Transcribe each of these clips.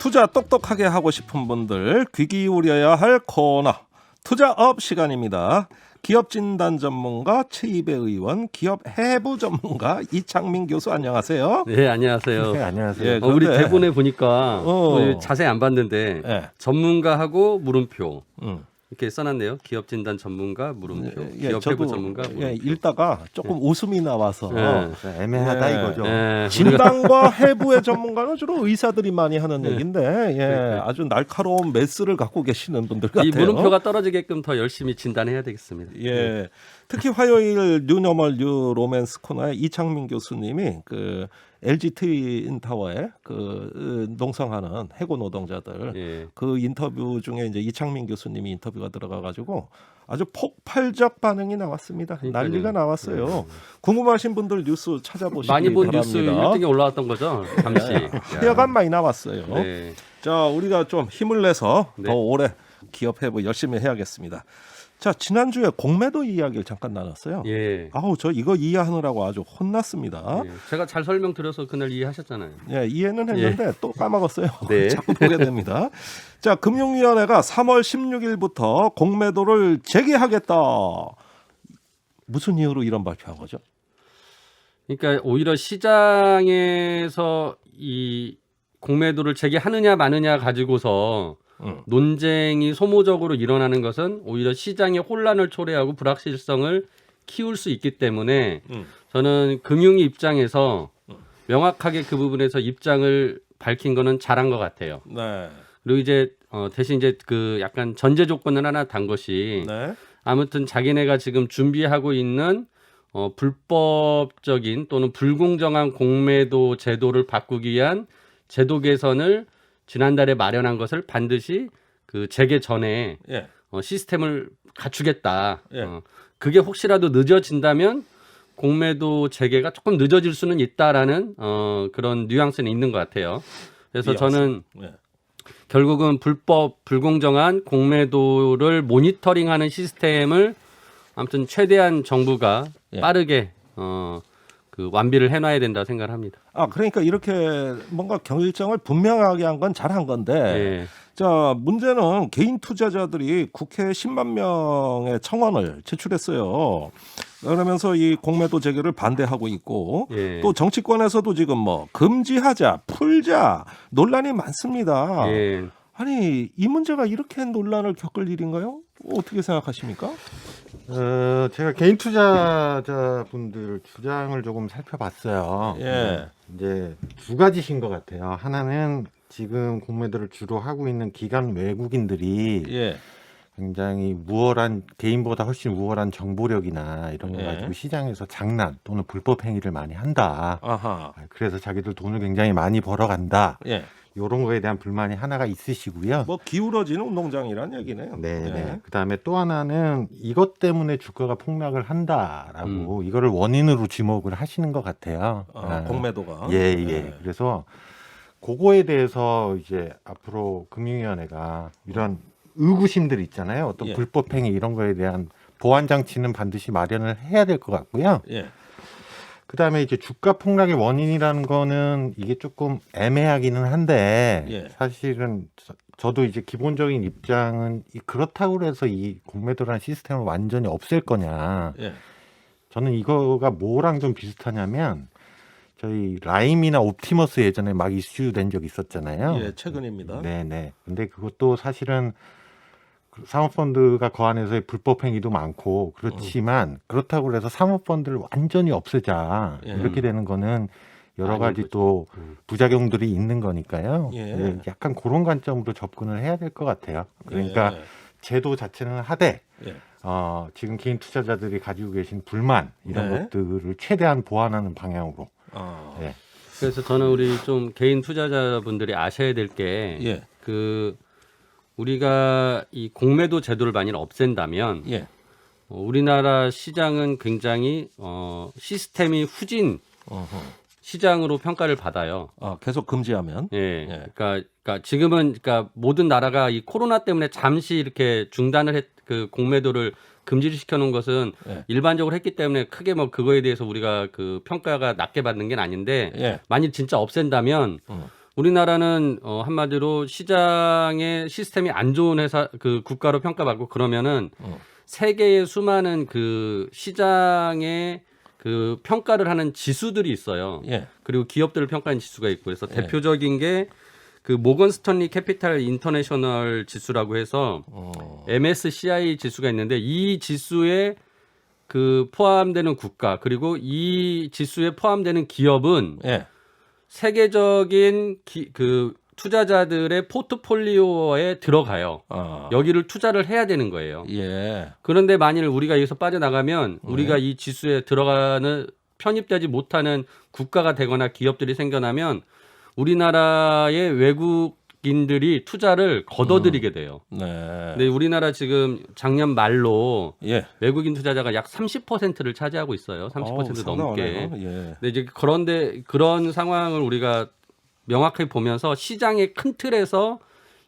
투자 똑똑하게 하고 싶은 분들 귀 기울여야 할 코너 투자업 시간입니다. 기업 진단 전문가 최이배 의원, 기업 해부 전문가 이창민 교수 안녕하세요. 네, 안녕하세요. 네, 안녕하세요. 예, 우리 그런데- 대본에 보니까 자세히 안 봤는데 예. 전문가하고 물음표 음. 이렇게 써놨네요. 기업 진단 전문가 물음표, 예, 기업 해부 전문가 물음표. 예, 읽다가 조금 웃음이 나와서 예. 애매하다 예. 이거죠. 예, 진단과 해부의 전문가는 주로 의사들이 많이 하는 얘기인데 예, 네. 아주 날카로운 메스를 갖고 계시는 분들 같아요. 이 물음표가 떨어지게끔 더 열심히 진단해야 되겠습니다. 예. 특히 화요일 뉴노멀 뉴 로맨스 코너에 이창민 교수님이 그 LG 트윈타워에 그 농성하는 해고 노동자들 예. 그 인터뷰 중에 이제 이창민 교수님이 인터뷰가 들어가가지고 아주 폭발적 반응이 나왔습니다. 그러니까요. 난리가 나왔어요. 궁금하신 분들 뉴스 찾아보시기 많이 본 바랍니다. 뉴스 1등에 올라왔던 거죠. 잠시. 하여간 많이 나왔어요. 네. 자, 우리가 좀 힘을 내서 네. 더 오래 기업 회복 열심히 해야겠습니다. 자, 지난주에 공매도 이야기를 잠깐 나눴어요. 예. 아우, 저 이거 이해하느라고 아주 혼났습니다. 예. 제가 잘 설명드려서 그날 이해하셨잖아요. 예, 이해는 했는데 또 까먹었어요. 네. 자꾸 보게 됩니다. 자, 금융위원회가 3월 16일부터 공매도를 재개하겠다. 무슨 이유로 이런 발표한 거죠? 그러니까 오히려 시장에서 이 공매도를 재개하느냐 마느냐 가지고서 논쟁이 소모적으로 일어나는 것은 오히려 시장의 혼란을 초래하고 불확실성을 키울 수 있기 때문에 저는 금융위 입장에서 명확하게 그 부분에서 입장을 밝힌 거는 잘한 것 같아요. 네. 그리고 이제 대신 이제 그 약간 전제 조건을 하나 단 것이 네. 아무튼 자기네가 지금 준비하고 있는 불법적인 또는 불공정한 공매도 제도를 바꾸기 위한 제도 개선을 지난달에 마련한 것을 반드시 그 재개 전에 예. 시스템을 갖추겠다. 예. 그게 혹시라도 늦어진다면 공매도 재개가 조금 늦어질 수는 있다라는 그런 뉘앙스는 있는 것 같아요. 그래서 뉘앙스. 저는 예. 결국은 불법 불공정한 공매도를 모니터링하는 시스템을 아무튼 최대한 정부가 예. 빠르게 그 완비를 해놔야 된다 생각을 합니다. 아, 그러니까 이렇게 뭔가 결정을 분명하게 한 건 잘한 건데 예. 자, 문제는 개인 투자자들이 국회에 10만 명의 청원을 제출했어요. 그러면서 이 공매도 재개를 반대하고 있고 예. 또 정치권에서도 지금 뭐 금지하자, 풀자 논란이 많습니다. 예. 아니, 이 문제가 이렇게 논란을 겪을 일인가요? 어떻게 생각하십니까? 제가 개인 투자자분들 주장을 조금 살펴봤어요. 예. 이제 두 가지신 것 같아요. 하나는 지금 공매도를 주로 하고 있는 기관 외국인들이 예. 굉장히 개인보다 훨씬 우월한 정보력이나 이런 거 예. 가지고 시장에서 장난 또는 불법 행위를 많이 한다. 아하. 그래서 자기들 돈을 굉장히 많이 벌어간다. 예. 이런 거에 대한 불만이 하나가 있으시고요. 뭐 기울어지는 운동장이란 얘기네요. 네, 예. 네. 그다음에 또 하나는 이것 때문에 주가가 폭락을 한다라고 이거를 원인으로 지목을 하시는 것 같아요. 공매도가. 예, 예. 그래서 그거에 대해서 이제 앞으로 금융위원회가 이런 의구심들 있잖아요. 어떤 예. 불법 행위 이런 거에 대한 보완 장치는 반드시 마련을 해야 될 것 같고요. 예. 그다음에 이제 주가 폭락의 원인이라는 거는 이게 조금 애매하기는 한데 예. 사실은 저도 이제 기본적인 입장은 그렇다고 해서 이 공매도라는 시스템을 완전히 없앨 거냐. 예. 저는 이거가 뭐랑 좀 비슷하냐면 저희 라임이나 옵티머스 예전에 막 이슈된 적 있었잖아요. 예, 최근입니다. 네네. 근데 그것도 사실은 사모펀드가 그 안에서의 불법 행위도 많고 그렇지만 그렇다고 해서 사모펀드를 완전히 없애자 예. 이렇게 되는 거는 여러 아닌 가지 거죠. 또 부작용들이 있는 거니까요. 예. 네, 약간 그런 관점으로 접근을 해야 될 것 같아요. 그러니까 예. 제도 자체는 하되 예. 지금 개인 투자자들이 가지고 계신 불만 이런 네. 것들을 최대한 보완하는 방향으로. 아. 예. 그래서 저는 우리 좀 개인 투자자분들이 아셔야 될 게 예. 우리가 이 공매도 제도를 만일 없앤다면 예. 우리나라 시장은 굉장히 시스템이 후진 어허. 시장으로 평가를 받아요. 계속 금지하면. 예. 그러니까 지금은 그러니까 모든 나라가 이 코로나 때문에 잠시 이렇게 중단을 그 공매도를 금지를 시켜놓은 것은 예. 일반적으로 했기 때문에 크게 뭐 그거에 대해서 우리가 그 평가가 낮게 받는 게 아닌데 예. 만일 진짜 없앤다면 우리나라는 한마디로 시장의 시스템이 안 좋은 회사 그 국가로 평가받고 그러면은 세계의 수많은 그 시장의 그 평가를 하는 지수들이 있어요. 예. 그리고 기업들을 평가하는 지수가 있고 그래서 예. 대표적인 게 그 모건 스턴리 캐피탈 인터내셔널 지수라고 해서 MSCI 지수가 있는데 이 지수에 그 포함되는 국가 그리고 이 지수에 포함되는 기업은 예. 세계적인 그 투자자들의 포트폴리오에 들어가요. 아. 여기를 투자를 해야 되는 거예요. 예. 그런데 만일 우리가 여기서 빠져나가면 우리가 이 지수에 들어가는 편입되지 못하는 국가가 되거나 기업들이 생겨나면 우리나라의 외국인들이 투자를 걷어들이게 돼요. 네. 근데 우리나라 지금 작년 말로 예. 외국인 투자자가 약 30%를 차지하고 있어요. 30% 넘게. 상당하네요. 예. 근데 이제 그런데 그런 상황을 우리가 명확하게 보면서 시장의 큰 틀에서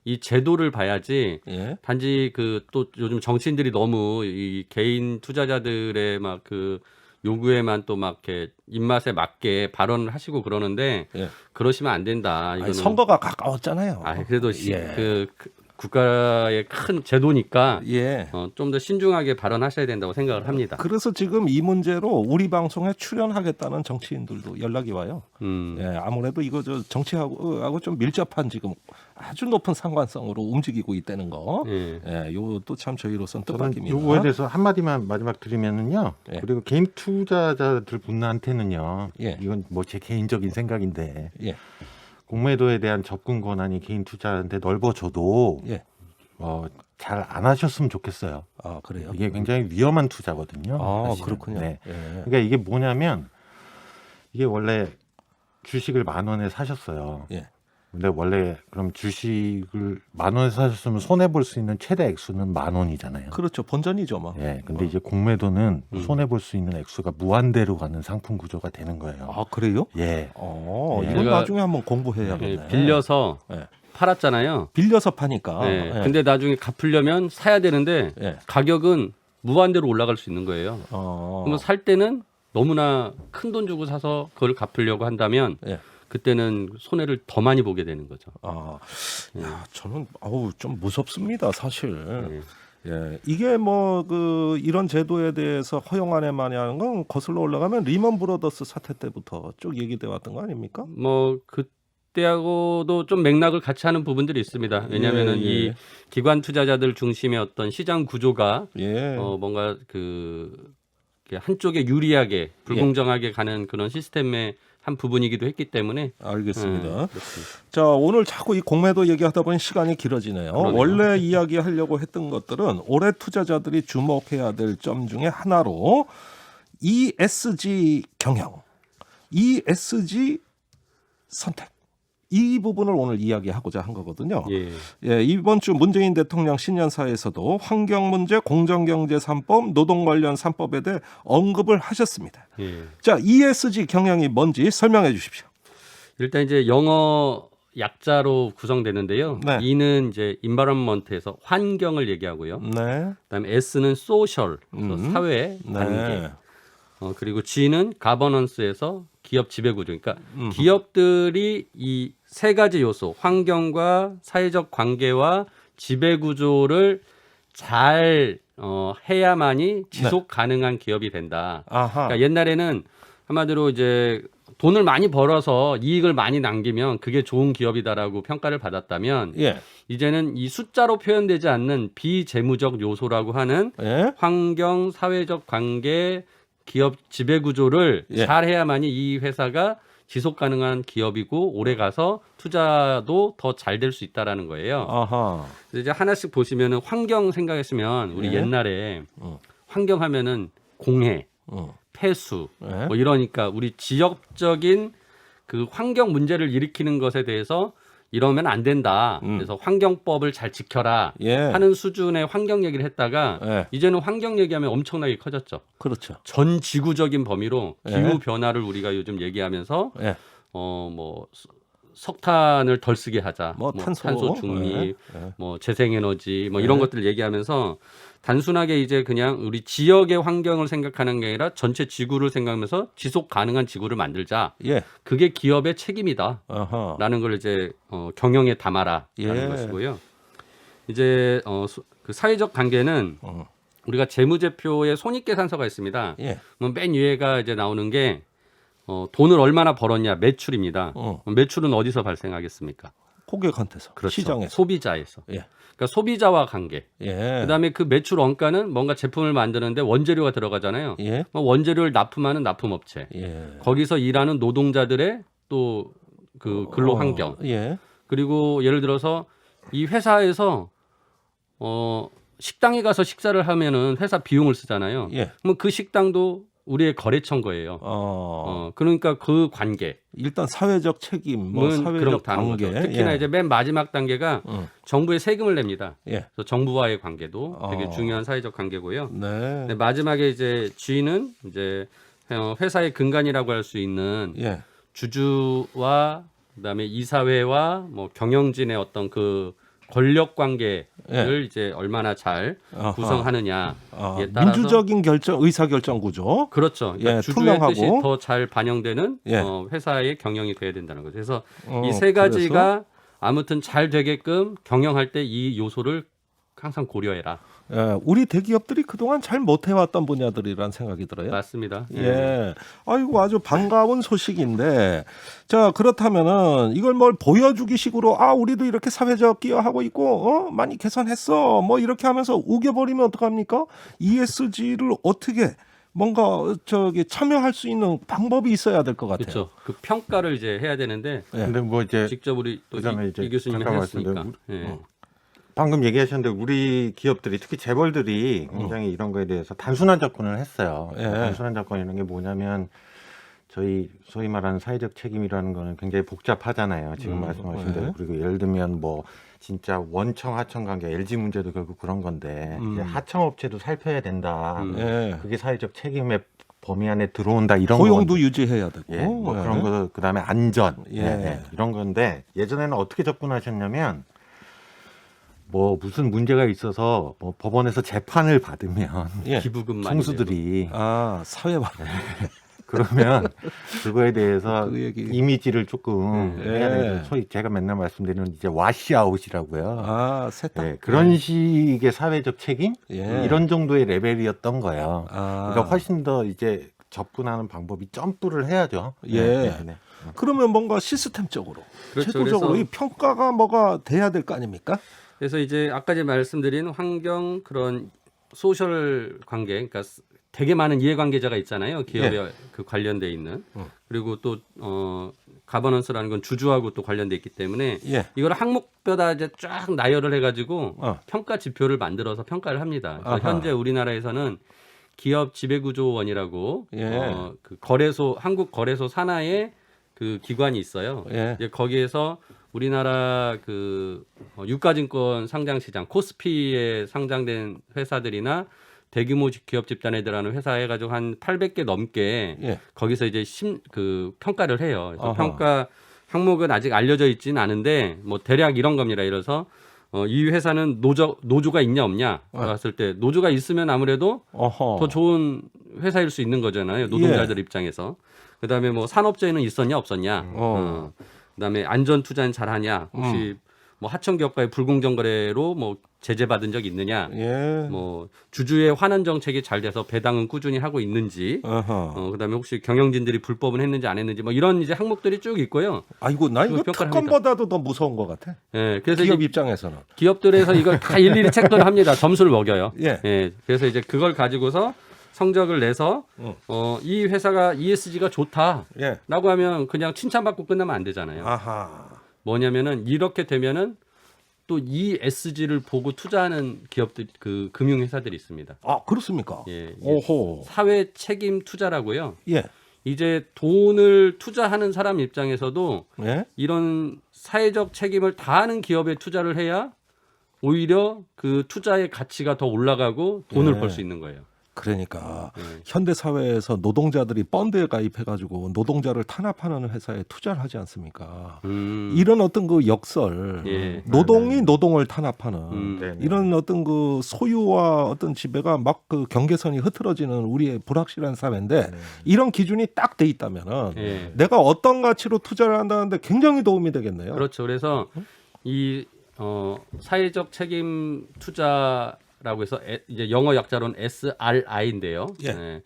이 제도를 봐야지 예. 단지 그 또 요즘 정치인들이 너무 이 개인 투자자들의 막 그 요구에만 또 막 이렇게 입맛에 맞게 발언을 하시고 그러는데 예. 그러시면 안 된다. 아니, 이거는 선거가 가까웠잖아요. 그래도 예. 그 국가의 큰 제도니까 예. 좀 더 신중하게 발언하셔야 된다고 생각을 합니다. 그래서 지금 이 문제로 우리 방송에 출연하겠다는 정치인들도 연락이 와요. 예, 아무래도 이거 저 정치하고 좀 밀접한 지금 아주 높은 상관성으로 움직이고 있다는 거. 예. 예, 요것도 참 저희로서는 저는 뜻밖입니다. 요거에 대해서 한마디만 마지막 드리면은요. 예. 그리고 개인 투자자들 분한테는요. 예. 이건 뭐 제 개인적인 생각인데 예. 공매도에 대한 접근 권한이 개인 투자자한테 넓어져도 예. 잘 안 하셨으면 좋겠어요. 아, 그래요? 이게 굉장히 위험한 투자거든요. 아, 사실은. 그렇군요. 네. 예. 그러니까 이게 뭐냐면 이게 원래 주식을 10,000원에 사셨어요. 예. 근데 원래 그럼 주식을 10,000원에 사셨으면 손해 볼 수 있는 최대 액수는 10,000원이잖아요. 그렇죠. 본전이죠, 뭐. 예. 근데 이제 공매도는 손해 볼 수 있는 액수가 무한대로 가는 상품 구조가 되는 거예요. 아, 그래요? 예. 이건 제가- 나중에 한번 공부해야겠네. 빌려서 예. 팔았잖아요. 빌려서 파니까. 네. 예. 근데 나중에 갚으려면 사야 되는데 예. 가격은 무한대로 올라갈 수 있는 거예요. 어. 그러면 살 때는 너무나 큰 돈 주고 사서 그걸 갚으려고 한다면 예. 그때는 손해를 더 많이 보게 되는 거죠. 야, 저는 좀 무섭습니다, 사실. 네. 예, 이게 뭐 이런 제도에 대해서 허용안에 많이 하는 건 거슬러 올라가면 리먼 브로더스 사태 때부터 쭉 얘기돼 왔던 거 아닙니까? 뭐 그때하고도 좀 맥락을 같이 하는 부분들이 있습니다. 왜냐하면은 예, 예. 이 기관 투자자들 중심의 어떤 시장 구조가 예. 뭔가 한쪽에 유리하게 불공정하게 가는 그런 시스템의 한 부분이기도 했기 때문에 알겠습니다. 그렇습니다. 자, 오늘 자꾸 이 공매도 얘기하다 보니 시간이 길어지네요. 그러네요. 원래 이야기하려고 했던 것들은 올해 투자자들이 주목해야 될 점 중에 하나로 ESG 경영, ESG 선택. 이 부분을 오늘 이야기하고자 한 거거든요. 예. 예, 이번 주 문재인 대통령 신년사에서도 환경 문제, 공정경제 3법, 노동 관련 3법에 대해 언급을 하셨습니다. 예. 자, ESG 경영이 뭔지 설명해 주십시오. 일단 이제 영어 약자로 구성되는데요. 네. E는 이제 environment에서 환경을 얘기하고요. 네. 그다음에 S는 social, 그래서 사회 관계. 네. 그리고 G는 governance에서 기업 지배 구조. 그러니까 기업들이 이 세 가지 요소, 환경과 사회적 관계와 지배 구조를 잘 해야만이 지속 가능한 기업이 된다. 아하. 그러니까 옛날에는 한마디로 이제 돈을 많이 벌어서 이익을 많이 남기면 그게 좋은 기업이다라고 평가를 받았다면 예. 이제는 이 숫자로 표현되지 않는 비재무적 요소라고 하는 예. 환경, 사회적 관계, 기업 지배 구조를 예. 잘 해야만이 이 회사가 지속 가능한 기업이고 오래 가서 투자도 더 잘 될 수 있다라는 거예요. 아하. 그래서 이제 하나씩 보시면은 환경 생각했으면 우리 예. 옛날에 어. 환경 하면은 공해, 어. 폐수 예. 뭐 이러니까 우리 지역적인 그 환경 문제를 일으키는 것에 대해서 이러면 안 된다. 그래서 환경법을 잘 지켜라 예. 하는 수준의 환경 얘기를 했다가 예. 이제는 환경 얘기하면 엄청나게 커졌죠. 그렇죠. 전 지구적인 범위로 예. 기후 변화를 우리가 요즘 얘기하면서 예. 뭐 석탄을 덜 쓰게 하자, 뭐 탄소 중립, 네. 네. 뭐 재생에너지, 뭐 네. 이런 것들을 얘기하면서 단순하게 이제 그냥 우리 지역의 환경을 생각하는 게 아니라 전체 지구를 생각하면서 지속 가능한 지구를 만들자. 예. 그게 기업의 책임이다라는 아하. 걸 이제 경영에 담아라라는 예. 것이고요. 이제 그 사회적 관계는 우리가 재무제표에 손익계산서가 있습니다. 예. 맨 위에가 이제 나오는 게 돈을 얼마나 벌었냐 매출입니다. 매출은 어디서 발생하겠습니까? 고객한테서, 그렇죠. 시장에서. 소비자에서. 예. 그러니까 소비자와 관계. 예. 그다음에 그 매출 원가는 뭔가 제품을 만드는데 원재료가 들어가잖아요. 예. 원재료를 납품하는 납품업체. 예. 거기서 일하는 노동자들의 또 그 근로 환경. 예. 그리고 예를 들어서 이 회사에서 식당에 가서 식사를 하면은 회사 비용을 쓰잖아요. 예. 그럼 그 식당도 우리의 거래처인 거예요. 그러니까 그 관계. 일단 사회적 책임, 뭐 그런 사회적 다는 관계. 거죠. 특히나 예. 이제 맨 마지막 단계가 정부에 세금을 냅니다. 예. 그래서 정부와의 관계도 되게 중요한 사회적 관계고요. 네. 네, 마지막에 이제 G는 이제 회사의 근간이라고 할 수 있는 예. 주주와 그다음에 이사회와 뭐 경영진의 어떤 그 권력 관계를 이제 얼마나 잘 아하. 구성하느냐에 따라서 민주적인 결정, 의사결정 구조. 그렇죠. 그러니까 예, 주주의 투명하고. 뜻이 더 잘 반영되는 예. 회사의 경영이 돼야 된다는 거죠. 그래서 이 세 가지가 그래서? 아무튼 잘 되게끔 경영할 때 이 요소를 항상 고려해라. 예, 우리 대기업들이 그동안 잘 못해왔던 분야들이란 생각이 들어요. 맞습니다. 예. 아이고, 아주 반가운 소식인데. 자, 그렇다면은 이걸 뭘 보여주기 식으로, 우리도 이렇게 사회적 기여하고 있고, 많이 개선했어. 뭐 이렇게 하면서 우겨버리면 어떡합니까? ESG를 어떻게 뭔가 참여할 수 있는 방법이 있어야 될 것 같아요. 그렇죠. 그 평가를 이제 해야 되는데 예. 근데 뭐 이제 직접 우리 또 그다음에 이 교수님이 잠깐 하셨으니까. 말씀드리면 예. 방금 얘기하셨는데 우리 기업들이 특히 재벌들이 굉장히 이런 거에 대해서 단순한 접근을 했어요. 예. 단순한 접근이라는 게 뭐냐면 저희 소위 말하는 사회적 책임이라는 거는 굉장히 복잡하잖아요. 지금 말씀하신 대로. 그리고 예를 들면 뭐 진짜 원청 하청 관계, LG 문제도 결국 그런 건데 이제 하청 업체도 살펴야 된다. 예. 그게 사회적 책임의 범위 안에 들어온다 이런 고용도 건- 유지해야 되고. 예, 뭐 그런 거 그다음에 안전 이런 건데 예전에는 어떻게 접근하셨냐면 뭐 무슨 문제가 있어서 뭐 법원에서 재판을 받으면 예. 기부금 많이 총수들이 사회화. 그러면 그거에 대해서 그 얘기. 이미지를 조금 예. 해야 되죠. 소위 제가 맨날 말씀드리는 이제 와시아웃이라고요. 세탁. 예, 그런 식의 사회적 책임 예. 이런 정도의 레벨이었던 거예요. 아. 그러니까 훨씬 더 이제 접근하는 방법이 점프를 해야죠. 예. 네. 그러면 뭔가 시스템적으로, 그렇죠. 제도적으로 그래서- 이 평가가 뭐가 돼야 될 거 아닙니까? 그래서 이제 아까 제 말씀드린 환경 그런 소셜 관계, 그러니까 되게 많은 이해관계자가 있잖아요. 기업에 그 관련돼 있는. 그리고 또 가버넌스라는 건 주주하고 또 관련돼 있기 때문에 예. 이걸 항목별다 이제 쫙 나열을 해가지고 어. 평가 지표를 만들어서 평가를 합니다. 그래서 아하. 현재 우리나라에서는 기업 지배구조원이라고 예. 그 거래소 한국 거래소 산하에 그 기관이 있어요. 예. 이제 거기에서 우리나라 그 유가증권 상장시장 코스피에 상장된 회사들이나 대규모 기업 집단에들하는 회사 해가지고 한 800개 넘게 예. 거기서 이제 그 평가를 해요. 그래서 아하. 평가 항목은 아직 알려져 있지는 않은데 뭐 대략 이런 겁니다. 예를 들어서 이 회사는 노조가 있냐 없냐 봤을 때 노조가 있으면 아무래도 어허. 더 좋은 회사일 수 있는 거잖아요. 노동자들 입장에서. 그다음에 뭐 산업재해는 있었냐 없었냐. 그다음에 안전 투자는 잘하냐. 혹시 뭐 하청 기업과의 불공정 거래로 뭐 제재받은 적 있느냐. 예. 뭐 주주의 환원 정책이 잘 돼서 배당은 꾸준히 하고 있는지. 어허. 그다음에 혹시 경영진들이 불법은 했는지 안 했는지 뭐 이런 이제 항목들이 쭉 있고요. 아이고, 나 이거 그걸 평가를 특검보다도 더 무서운 것 같아. 예. 그래서 기업 이제 입장에서는. 기업들에서 이걸 다 일일이 체크를 합니다. 점수를 먹여요. 예. 그래서 이제 그걸 가지고서 성적을 내서 이 회사가 ESG가 좋다라고 예. 하면 그냥 칭찬받고 끝나면 안 되잖아요. 아하. 뭐냐면은 이렇게 되면은 또 ESG를 보고 투자하는 기업들 그 금융회사들이 있습니다. 그렇습니까? 예, 이게 오호. 사회 책임 투자라고요. 예. 이제 돈을 투자하는 사람 입장에서도 예. 이런 사회적 책임을 다하는 기업에 투자를 해야 오히려 그 투자의 가치가 더 올라가고 돈을 예. 벌 수 있는 거예요. 그러니까 현대 사회에서 노동자들이 펀드에 가입해가지고 노동자를 탄압하는 회사에 투자를 하지 않습니까? 이런 어떤 그 역설, 예. 노동이 노동을 탄압하는 네네. 이런 어떤 그 소유와 어떤 지배가 막 그 경계선이 흐트러지는 우리의 불확실한 사회인데 이런 기준이 딱 돼 있다면은 예. 내가 어떤 가치로 투자를 한다는데 굉장히 도움이 되겠네요. 그렇죠. 그래서 이 사회적 책임 투자라고 해서 이제 영어 약자로는 SRI인데요. 예.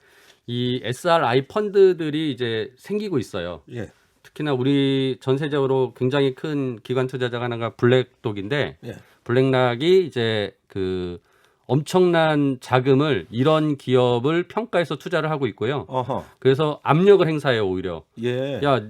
이 SRI 펀드들이 이제 생기고 있어요. 예. 특히나 우리 전세적으로 굉장히 큰 기관 투자자가 하나가 블랙독인데 예. 블랙락이 이제 그 엄청난 자금을 이런 기업을 평가해서 투자를 하고 있고요. 어허. 그래서 압력을 행사해요, 오히려. 예. 야,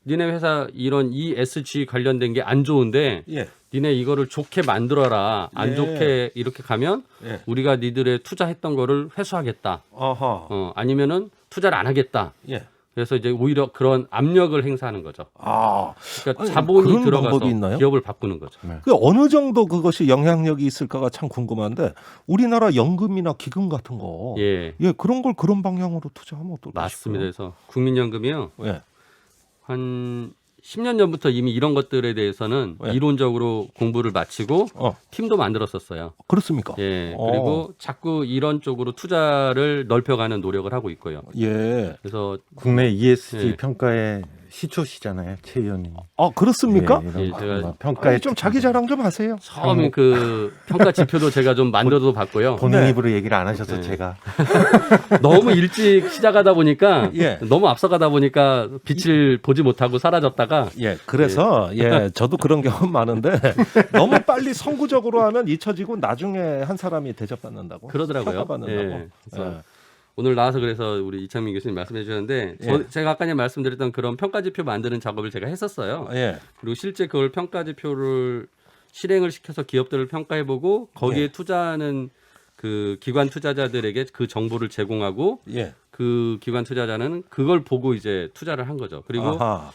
니네 회사 이런 ESG 관련된 게 안 좋은데 예. 니네 이거를 좋게 만들어라. 안 예. 좋게 이렇게 가면 예. 우리가 니들의 투자했던 거를 회수하겠다. 어허. 아니면은 투자를 안 하겠다. 예. 그래서 이제 오히려 그런 압력을 행사하는 거죠. 아. 그러니까 아니, 자본이 그런 들어가서 방법이 있나요? 기업을 바꾸는 거죠. 그 어느 정도 그것이 영향력이 있을까가 참 궁금한데 우리나라 연금이나 기금 같은 거, 예, 그런 걸 그런 방향으로 투자하면 어떨까 맞습니다. 싶어요. 그래서 국민연금이요. 예, 한 10년 전부터 이미 이런 것들에 대해서는 예. 이론적으로 공부를 마치고 팀도 만들었었어요. 그렇습니까? 예, 그리고 자꾸 이런 쪽으로 투자를 넓혀가는 노력을 하고 있고요. 예. 그래서 국내 ESG 예. 평가의 시초시잖아요, 최 의원님. 아 그렇습니까? 예, 예, 이런 제가 뭐 평가에 아니, 좀 자기 자랑 좀 하세요. 처음에 그 평가 지표도 제가 좀 만들어도 봤고요. 본인 네. 입으로 얘기를 안 하셔서 네. 제가 너무 일찍 시작하다 보니까 예. 너무 앞서가다 보니까 빛을 보지 못하고 사라졌다가 예, 그래서 저도 그런 경험 많은데 너무 빨리 선구적으로 하면 잊혀지고 나중에 한 사람이 대접받는다고. 그러더라고요. 평가받는다고. 예, 그래서 예. 오늘 나와서 그래서 우리 이창민 교수님 말씀해 주셨는데 예. 제가 아까 전에 말씀드렸던 그런 평가 지표 만드는 작업을 제가 했었어요. 예. 그리고 실제 그걸 평가 지표를 실행을 시켜서 기업들을 평가해보고 거기에 예. 투자하는 그 기관 투자자들에게 그 정보를 제공하고 예. 그 기관 투자자는 그걸 보고 이제 투자를 한 거죠. 그리고 아하.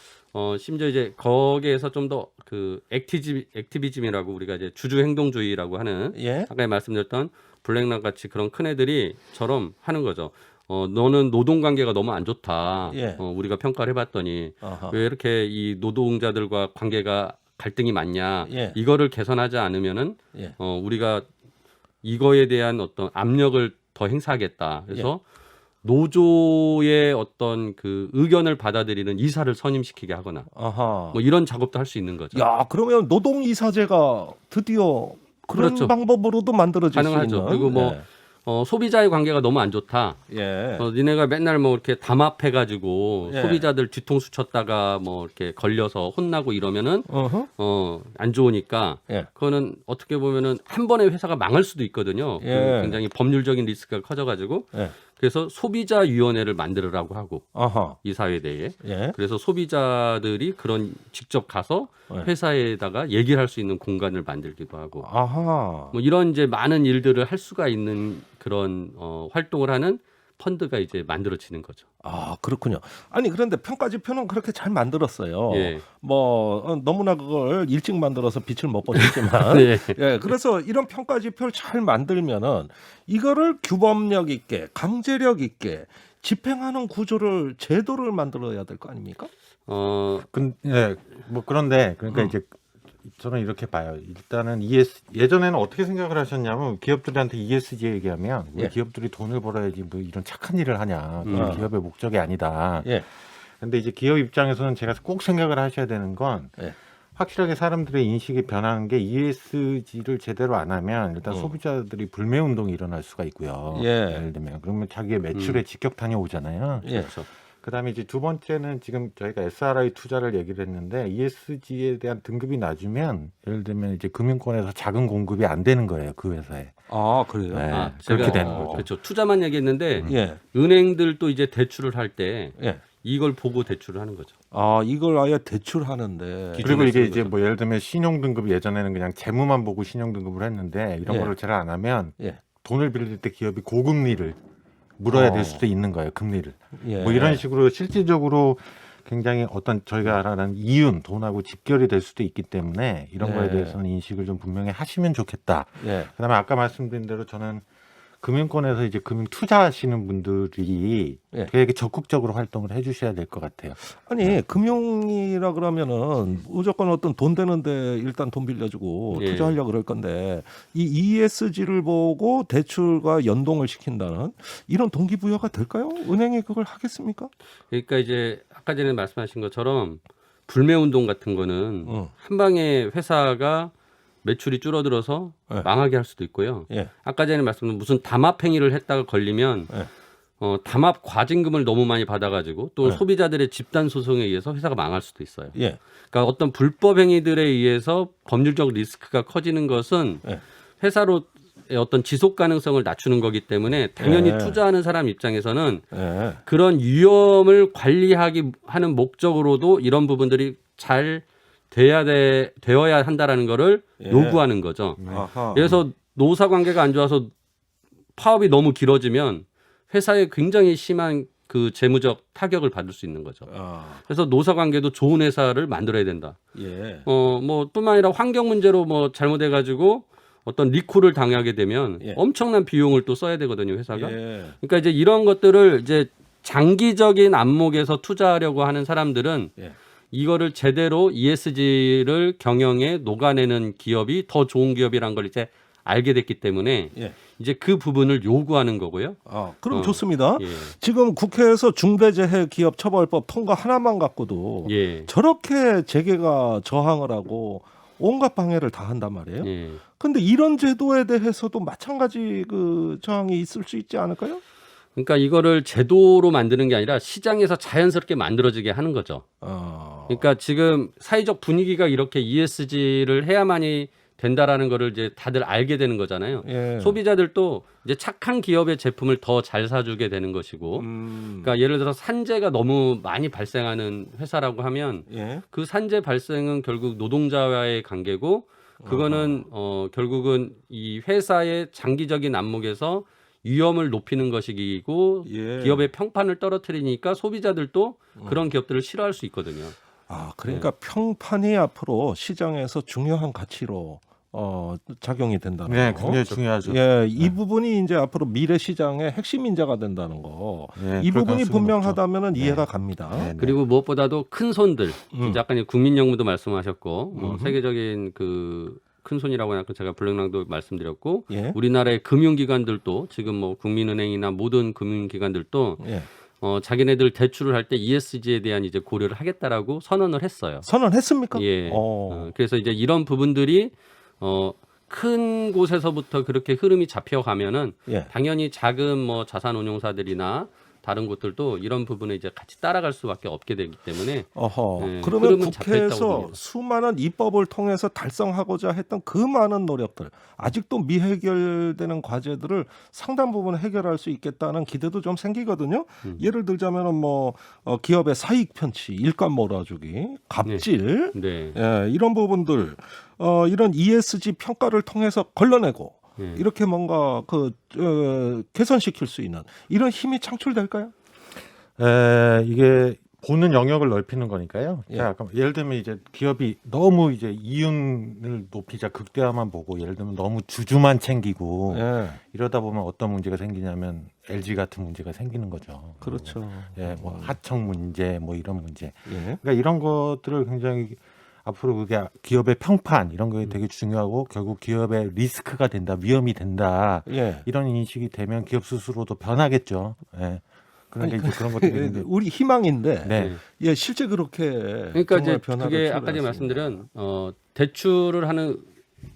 심지어 이제 거기에서 좀 더 그 액티비즘이라고 우리가 이제 주주 행동주의라고 하는 예. 아까 말씀드렸던 블랙락 같이 그런 큰 애들이처럼 하는 거죠. 너는 노동 관계가 너무 안 좋다. 예. 우리가 평가를 해봤더니 아하. 왜 이렇게 이 노동자들과 관계가 갈등이 많냐. 예. 이거를 개선하지 않으면은 예. 우리가 이거에 대한 어떤 압력을 더 행사하겠다. 그래서 예. 노조의 어떤 그 의견을 받아들이는 이사를 선임시키게 하거나 아하. 뭐 이런 작업도 할 수 있는 거죠. 야, 그러면 노동이사제가 드디어 그런 그렇죠. 방법으로도 만들어질 수 가능하죠. 있는. 그리고 뭐 소비자의 관계가 너무 안 좋다. 예. 니네가 맨날 뭐 이렇게 담합해가지고 예. 소비자들 뒤통수 쳤다가 뭐 이렇게 걸려서 혼나고 이러면은 어허. 안 좋으니까 예. 그거는 어떻게 보면은 한 번에 회사가 망할 수도 있거든요. 예. 굉장히 법률적인 리스크가 커져가지고 예. 그래서 소비자위원회를 만들으라고 하고 아하. 이 사회대에 예. 그래서 소비자들이 그런 직접 가서 네. 회사에다가 얘기를 할 수 있는 공간을 만들기도 하고 아하. 뭐 이런 이제 많은 일들을 할 수가 있는 그런 활동을 하는 펀드가 이제 만들어지는 거죠. 아, 그렇군요. 아니, 그런데 평가 지표는 그렇게 잘 만들었어요. 예. 뭐 너무나 그걸 일찍 만들어서 빛을 못 보셨지만 네. 예, 그래서 이런 평가 지표를 잘 만들면은 이거를 규범력 있게 강제력 있게 집행하는 구조를 제도를 만들어야 될 거 아닙니까? 예, 뭐 그런데 그러니까 이제 저는 이렇게 봐요. 일단은 예전에는 어떻게 생각을 하셨냐면 기업들한테 ESG 얘기하면 왜 예. 기업들이 돈을 벌어야지 뭐 이런 착한 일을 하냐. 음. 기업의 목적이 아니다. 예. 근데 이제 기업 입장에서는 제가 꼭 생각을 하셔야 되는 건 예. 확실하게 사람들의 인식이 변하는 게 ESG를 제대로 안 하면 일단 소비자들이 불매 운동이 일어날 수가 있고요. 예. 예를 들면 그러면 자기의 매출에 직격탄이 오잖아요. 예. 그렇죠. 그다음에 이제 두 번째는 지금 저희가 SRI 투자를 얘기를 했는데 ESG에 대한 등급이 낮으면 예를 들면 이제 금융권에서 자금 공급이 안 되는 거예요, 그 회사에. 아, 그래요? 네, 제가 그렇게 되는 거죠. 그렇죠. 투자만 얘기했는데 예. 은행들도 이제 대출을 할 때 예. 이걸 보고 대출을 하는 거죠. 아, 이걸 아예 대출하는데. 그리고 이게 쓰는 이제 거죠. 뭐 예를 들면 신용 등급 예전에는 그냥 재무만 보고 신용 등급을 했는데 이런 예. 거를 잘 안 하면 예. 돈을 빌릴 때 기업이 고금리를 물어야 어. 될 수도 있는 거예요, 금리를. 예. 뭐 이런 식으로 실질적으로 굉장히 어떤 저희가 알아는 이윤, 돈하고 직결이 될 수도 있기 때문에 이런 예. 거에 대해서는 인식을 좀 분명히 하시면 좋겠다. 예. 그다음에 아까 말씀드린 대로 저는 금융권에서 이제 금융 투자하시는 분들이 예. 되게 적극적으로 활동을 해주셔야 될 것 같아요. 아니 금융이라 그러면은 무조건 어떤 돈 되는데 일단 돈 빌려주고 예. 투자하려고 그럴 건데 이 ESG를 보고 대출과 연동을 시킨다는 이런 동기부여가 될까요? 은행이 그걸 하겠습니까? 그러니까 이제 아까 전에 말씀하신 것처럼 불매 운동 같은 거는 한 방에 회사가 매출이 줄어들어서 예. 망하게 할 수도 있고요. 예. 아까 전에 말씀드린 무슨 담합 행위를 했다가 걸리면 예. 담합 과징금을 너무 많이 받아가지고 또 예. 소비자들의 집단 소송에 의해서 회사가 망할 수도 있어요. 예. 그러니까 어떤 불법 행위들에 의해서 법률적 리스크가 커지는 것은 예. 회사로 어떤 지속 가능성을 낮추는 거기 때문에 당연히 예. 투자하는 사람 입장에서는 예. 그런 위험을 관리하기 하는 목적으로도 이런 부분들이 잘 되어야 한다라는 거를 예. 요구하는 거죠. 아하. 그래서 노사 관계가 안 좋아서 파업이 너무 길어지면 회사에 굉장히 심한 그 재무적 타격을 받을 수 있는 거죠. 아, 그래서 노사 관계도 좋은 회사를 만들어야 된다. 예. 뭐 뿐만 아니라 환경 문제로 뭐 잘못해 가지고 어떤 리콜을 당하게 되면 예. 엄청난 비용을 또 써야 되거든요, 회사가. 예. 그러니까 이제 이런 것들을 이제 장기적인 안목에서 투자하려고 하는 사람들은 예. 이거를 제대로 ESG를 경영에 녹아내는 기업이 더 좋은 기업이란 걸 이제 알게 됐기 때문에 예. 이제 그 부분을 요구하는 거고요. 아, 그럼 좋습니다. 예. 지금 국회에서 중대재해기업처벌법 통과 하나만 갖고도 예. 저렇게 재계가 저항을 하고 온갖 방해를 다 한단 말이에요. 예. 근데 이런 제도에 대해서도 마찬가지 그 저항이 있을 수 있지 않을까요? 그러니까 이거를 제도로 만드는 게 아니라 시장에서 자연스럽게 만들어지게 하는 거죠. 그러니까 지금 사회적 분위기가 이렇게 ESG를 해야만이 된다라는 거를 이제 다들 알게 되는 거잖아요. 예. 소비자들도 이제 착한 기업의 제품을 더 잘 사주게 되는 것이고, 그러니까 예를 들어 산재가 너무 많이 발생하는 회사라고 하면 예. 그 산재 발생은 결국 노동자와의 관계고, 그거는 결국은 이 회사의 장기적인 안목에서 위험을 높이는 것이고 예. 기업의 평판을 떨어뜨리니까 소비자들도 그런 기업들을 싫어할 수 있거든요. 아, 그러니까 평판이 앞으로 시장에서 중요한 가치로 작용이 된다는 네, 거. 굉장히 중요하죠. 예, 이 부분이 이제 앞으로 미래 시장의 핵심 인자가 된다는 거. 네, 이 그럴 부분이 가능성이 분명하다면은 높죠. 이해가 네. 갑니다. 네, 네. 그리고 무엇보다도 큰 손들, 이제 아까 국민연금도 말씀하셨고, 뭐 세계적인 그 큰 손이라고 아까 제가 블랙랑도 말씀드렸고, 예. 우리나라의 금융기관들도 지금 뭐 국민은행이나 모든 금융기관들도 예. 자기네들 대출을 할 때 ESG에 대한 이제 고려를 하겠다라고 선언을 했어요. 선언했습니까? 예. 그래서 이제 이런 부분들이 큰 곳에서부터 그렇게 흐름이 잡혀가면은 예. 당연히 작은 뭐 자산운용사들이나 다른 곳들도 이런 부분에 이제 같이 따라갈 수밖에 없게 되기 때문에 어허. 네, 그러면 흐름은 잡혀있다고 국회에서 봅니다. 수많은 입법을 통해서 달성하고자 했던 그 많은 노력들, 아직도 미해결되는 과제들을 상당 부분 해결할 수 있겠다는 기대도 좀 생기거든요. 예를 들자면은 뭐 기업의 사익 편취, 일감 몰아주기, 갑질, 네. 예, 이런 부분들, 이런 ESG 평가를 통해서 걸러내고. 이렇게 뭔가 개선시킬 수 있는 이런 힘이 창출될까요? 이게 보는 영역을 넓히는 거니까요. 예. 자, 그럼 예를 들면 이제 기업이 너무 이제 이윤을 높이자 극대화만 보고 예를 들면 너무 주주만 챙기고 예, 이러다 보면 어떤 문제가 생기냐면 LG 같은 문제가 생기는 거죠. 그렇죠. 예, 뭐 하청 문제, 뭐 이런 문제. 예. 그러니까 이런 것들을 굉장히 앞으로 그게 기업의 평판 이런 게 되게 중요하고 결국 기업의 리스크가 된다, 위험이 된다 예. 이런 인식이 되면 기업 스스로도 변하겠죠. 예. 그런데 이제 그런 것들이 있는데 우리 희망인데 네. 예, 실제 그렇게 그러니까 정말 이제 변화가 그게 아까 전에 필요했습니다. 말씀드린 대출을 하는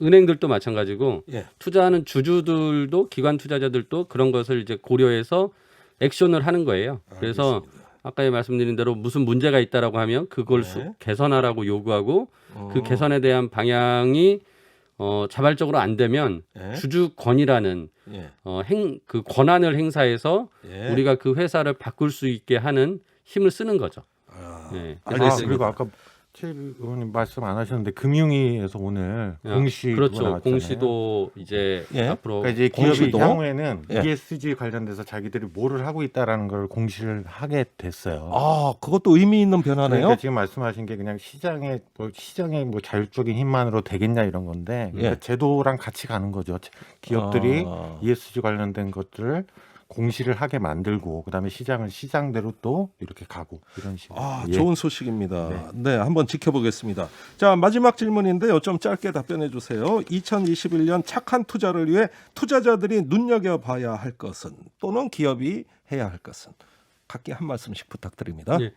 은행들도 마찬가지고 예. 투자하는 주주들도 기관 투자자들도 그런 것을 이제 고려해서 액션을 하는 거예요. 그래서 아까 말씀드린 대로 무슨 문제가 있다라고 하면 그걸 네. 개선하라고 요구하고 그 개선에 대한 방향이 자발적으로 안 되면 예. 주주권이라는 예. 그 권한을 행사해서 예. 우리가 그 회사를 바꿀 수 있게 하는 힘을 쓰는 거죠. 아, 네. 아, 그래서 그리고 아까 최 의원님 말씀 안 하셨는데 금융위에서 오늘 공시 그거 그렇죠. 나왔잖아요. 공시도 이제 예. 앞으로 그러니까 이제 기업이 공시도? 향후에는 예. ESG 관련돼서 자기들이 뭐를 하고 있다라는 걸 공시를 하게 됐어요. 아, 그것도 의미 있는 변화네요. 그러니까 지금 말씀하신 게 그냥 시장의 뭐 자율적인 힘만으로 되겠냐 이런 건데 그러니까 예. 제도랑 같이 가는 거죠. 기업들이 아. ESG 관련된 것들을 공시를 하게 만들고 그다음에 시장을 시장대로 또 이렇게 가고 이런 식으로. 아, 예. 좋은 소식입니다. 네, 한번 지켜보겠습니다. 자, 마지막 질문인데요. 좀 짧게 답변해 주세요. 2021년 착한 투자를 위해 투자자들이 눈여겨봐야 할 것은 또는 기업이 해야 할 것은 각기 한 말씀씩 부탁드립니다. 예.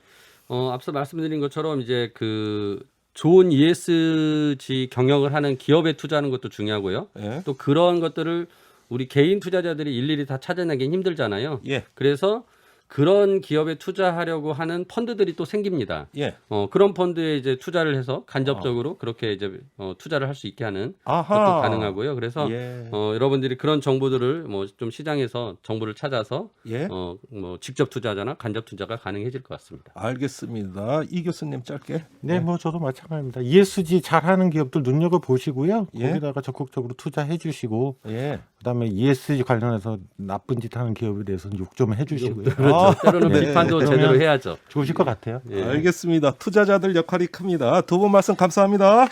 앞서 말씀드린 것처럼 이제 그 좋은 ESG 경영을 하는 기업에 투자하는 것도 중요하고요. 예. 또 그런 것들을 우리 개인 투자자들이 일일이 다 찾아내긴 힘들잖아요. 예. 그래서 그런 기업에 투자하려고 하는 펀드들이 또 생깁니다. 예. 그런 펀드에 이제 투자를 해서 간접적으로 그렇게 이제 투자를 할 수 있게 하는 아하. 것도 가능하고요. 그래서 예. 여러분들이 그런 정보들을 뭐 좀 시장에서 정보를 찾아서 예. 뭐 직접 투자자나 간접 투자가 가능해질 것 같습니다. 알겠습니다. 이 교수님 짧게. 네, 뭐 저도 마찬가지입니다. ESG 잘하는 기업들 눈여겨 보시고요. 예. 거기다가 적극적으로 투자해 주시고 예. 그다음에 ESG 관련해서 나쁜 짓 하는 기업에 대해서는 욕 좀 해주시고요. 그렇죠. 때로는 네. 비판도 제대로 해야죠. 좋으실 것 같아요. 예. 알겠습니다. 투자자들 역할이 큽니다. 두 분 말씀 감사합니다.